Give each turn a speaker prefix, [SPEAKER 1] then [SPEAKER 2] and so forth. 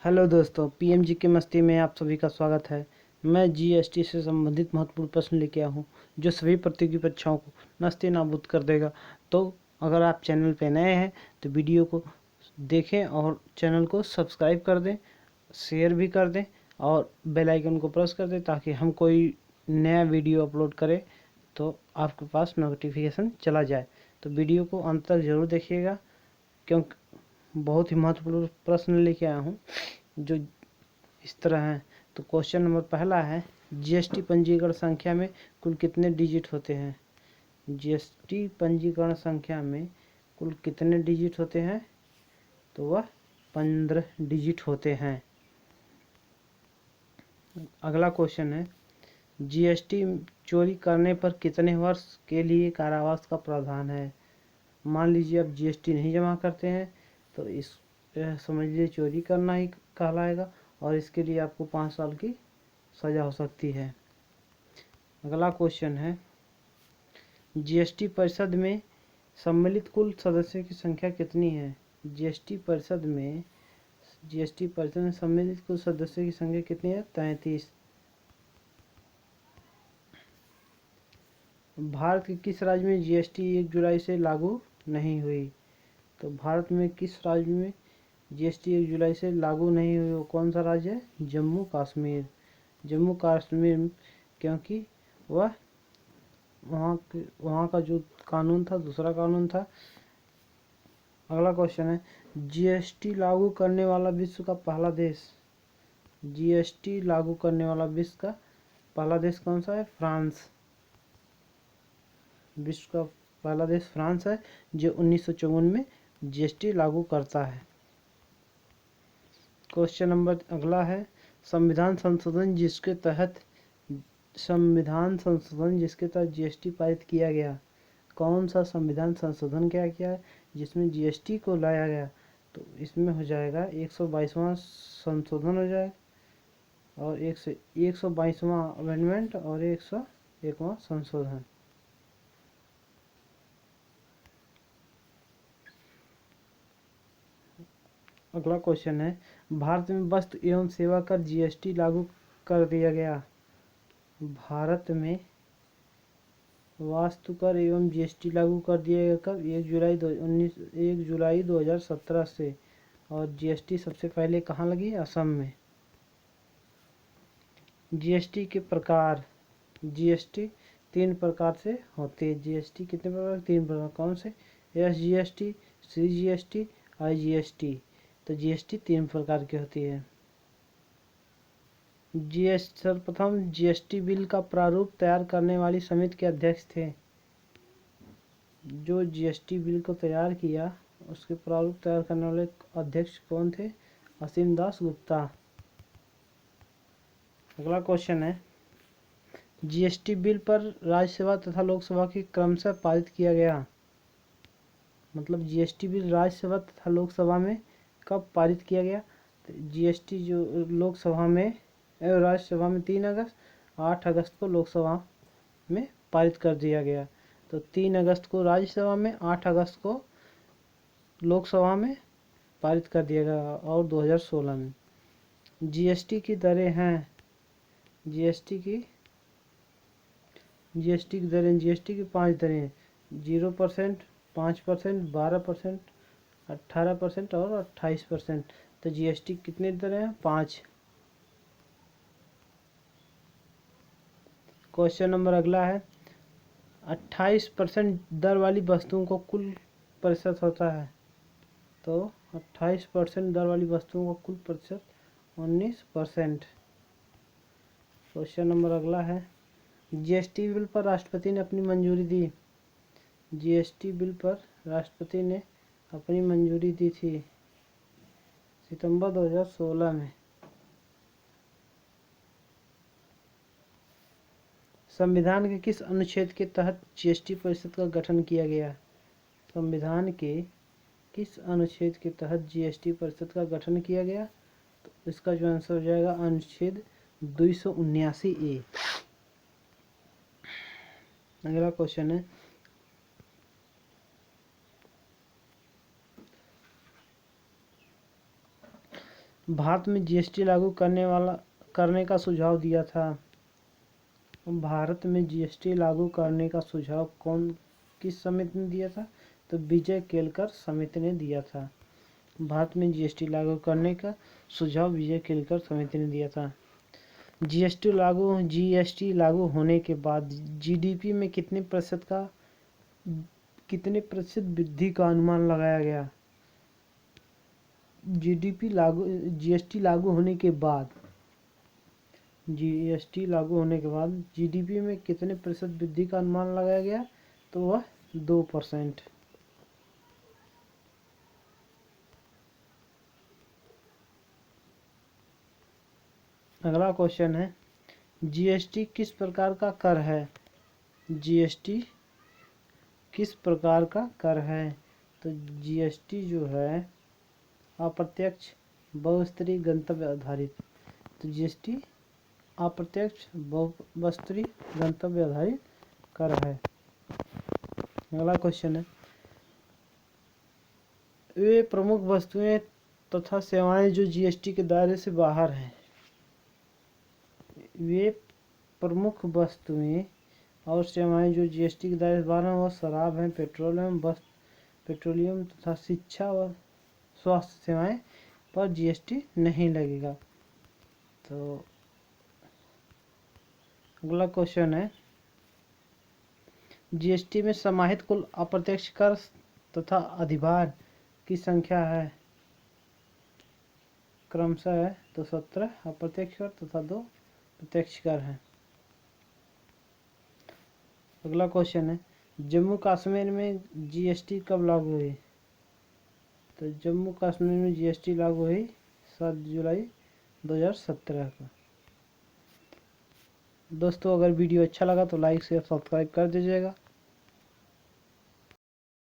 [SPEAKER 1] Hello दोस्तों, PMG की मस्ती में आप सभी का स्वागत है। मैं जीएसटी से संबंधित महत्वपूर्ण प्रश्न लेके आया हूँ जो सभी प्रतियोगी परीक्षाओं को नस्ते नाबूद कर देगा। तो अगर आप चैनल पे नए हैं तो वीडियो को देखें और चैनल को सब्सक्राइब कर दें, शेयर भी कर दें और बेल आइकन को प्रेस कर दें ताकि हम कोई नया वीडियो अपलोड करें तो आपके पास नोटिफिकेशन चला जाए। तो वीडियो को अंत तक ज़रूर देखिएगा क्योंकि बहुत ही महत्वपूर्ण प्रश्न लेके आया हूँ जो इस तरह है। तो क्वेश्चन नंबर पहला है, जीएसटी पंजीकरण संख्या में कुल कितने डिजिट होते हैं? जीएसटी पंजीकरण संख्या में कुल कितने डिजिट होते हैं? तो वह 15 डिजिट होते हैं। अगला क्वेश्चन है, जीएसटी चोरी करने पर कितने वर्ष के लिए कारावास का प्रावधान है? मान लीजिए आप जीएसटी नहीं जमा करते हैं तो इस समझ लीजिए चोरी करना ही कहलाएगा और इसके लिए आपको 5 साल की सज़ा हो सकती है। अगला क्वेश्चन है, जीएसटी परिषद में सम्मिलित कुल सदस्यों की संख्या कितनी है? जीएसटी परिषद में सम्मिलित कुल सदस्यों की संख्या कितनी है? 33। भारत के किस राज्य में जीएसटी 1 जुलाई से लागू नहीं हुई? तो भारत में किस राज्य में जीएसटी 1 जुलाई से लागू नहीं हुई? वो कौन सा राज्य है? जम्मू कश्मीर। जम्मू कश्मीर, क्योंकि वहाँ का जो कानून था दूसरा कानून था। अगला क्वेश्चन है, जीएसटी लागू करने वाला विश्व का पहला देश? जीएसटी लागू करने वाला विश्व का पहला देश कौन सा है? फ्रांस। विश्व का पहला देश फ्रांस है जो 1954 में जीएसटी लागू करता है। क्वेश्चन नंबर अगला है, संविधान संशोधन जिसके तहत जीएसटी पारित किया गया, कौन सा संविधान संशोधन क्या किया है जिसमें जीएसटी को लाया गया? तो इसमें हो जाएगा 122वां संशोधन हो जाएगा और 122वां अमेंडमेंट और 101वां संशोधन। अगला क्वेश्चन है, भारत में वस्तु एवं सेवा कर जीएसटी लागू कर दिया गया। भारत में वास्तु कर एवं जीएसटी लागू कर दिया गया कब? 1 जुलाई 2017 से। और जीएसटी सबसे पहले कहाँ लगी? असम में। जीएसटी के प्रकार, जीएसटी 3 प्रकार से होते हैं। जीएसटी कितने प्रकार? 3 प्रकार। कौन से? SGST, CGST, IGST. तो जीएसटी 3 प्रकार की होती है। सर्वप्रथम जीएसटी बिल का प्रारूप तैयार करने वाली समिति के अध्यक्ष थे। जो जीएसटी बिल को तैयार किया उसके प्रारूप तैयार करने वाले अध्यक्ष कौन थे? असीम दास गुप्ता। अगला क्वेश्चन है, जीएसटी बिल पर राज्यसभा तथा लोकसभा की क्रमशः पारित किया गया। मतलब जीएसटी बिल राज्यसभा तथा लोकसभा में कब पारित किया गया? तो जीएसटी जो लोकसभा में राज्यसभा में 3 अगस्त, 8 अगस्त को लोकसभा में पारित कर दिया गया। तो 3 अगस्त को राज्यसभा में, 8 अगस्त को लोकसभा में पारित कर दिया गया और 2016 में। जीएसटी की दरें हैं, जीएसटी की जीएसटी की 5 दरें 0%, 5%, 12%, 18% और 28%। तो जीएसटी कितने दरें हैं? 5। क्वेश्चन नंबर अगला है, 28% दर वाली वस्तुओं को कुल प्रतिशत होता है। तो 28% दर वाली वस्तुओं का कुल प्रतिशत 19%। क्वेश्चन नंबर अगला है, जीएसटी बिल पर राष्ट्रपति ने अपनी मंजूरी दी। जीएसटी बिल पर राष्ट्रपति ने अपनी मंजूरी दी थी सितंबर 2016 में। संविधान के किस अनुच्छेद के तहत जीएसटी परिषद का गठन किया गया? संविधान के किस अनुच्छेद के तहत जीएसटी परिषद का गठन किया गया? तो इसका जो आंसर हो जाएगा अनुच्छेद 279A। अगला क्वेश्चन है, भारत में जीएसटी लागू करने का सुझाव दिया था? भारत में जीएसटी लागू करने का सुझाव किस समिति ने दिया था? तो विजय केलकर समिति ने दिया था। भारत में जीएसटी लागू करने का सुझाव विजय केलकर समिति ने दिया था। जीएसटी लागू होने के बाद जीडीपी में कितने प्रतिशत वृद्धि का अनुमान लगाया गया? जीएसटी लागू होने के बाद जीडीपी में कितने प्रतिशत वृद्धि का अनुमान लगाया गया? तो वह 2%। अगला क्वेश्चन है, जीएसटी किस प्रकार का कर है? जीएसटी किस प्रकार का कर है? तो जीएसटी जो है अप्रत्यक्ष बहुस्तरीय गंतव्य आधारित। तो जीएसटी अप्रत्यक्ष बहुस्तरीय गंतव्य आधारित कर है। अगला क्वेश्चन है, वे प्रमुख वस्तुएं तथा सेवाएं जो जीएसटी के दायरे से बाहर हैं। वे प्रमुख वस्तुएं और सेवाएं जो जीएसटी के दायरे से बाहर हैं वह शराब हैं, पेट्रोलियम तथा शिक्षा व स्वास्थ्य सेवाएं पर जीएसटी नहीं लगेगा। तो अगला क्वेश्चन है, जीएसटी में समाहित कुल अप्रत्यक्ष कर तथा अधिभार की संख्या है क्रमशः है तो 17 अप्रत्यक्ष कर तथा 2 प्रत्यक्ष कर है। अगला क्वेश्चन है, जम्मू कश्मीर में जीएसटी कब लागू हुई? तो जम्मू कश्मीर में जीएसटी लागू हुई 7 जुलाई 2017 को। दोस्तों, अगर वीडियो अच्छा लगा तो लाइक शेयर सब्सक्राइब कर दीजिएगा।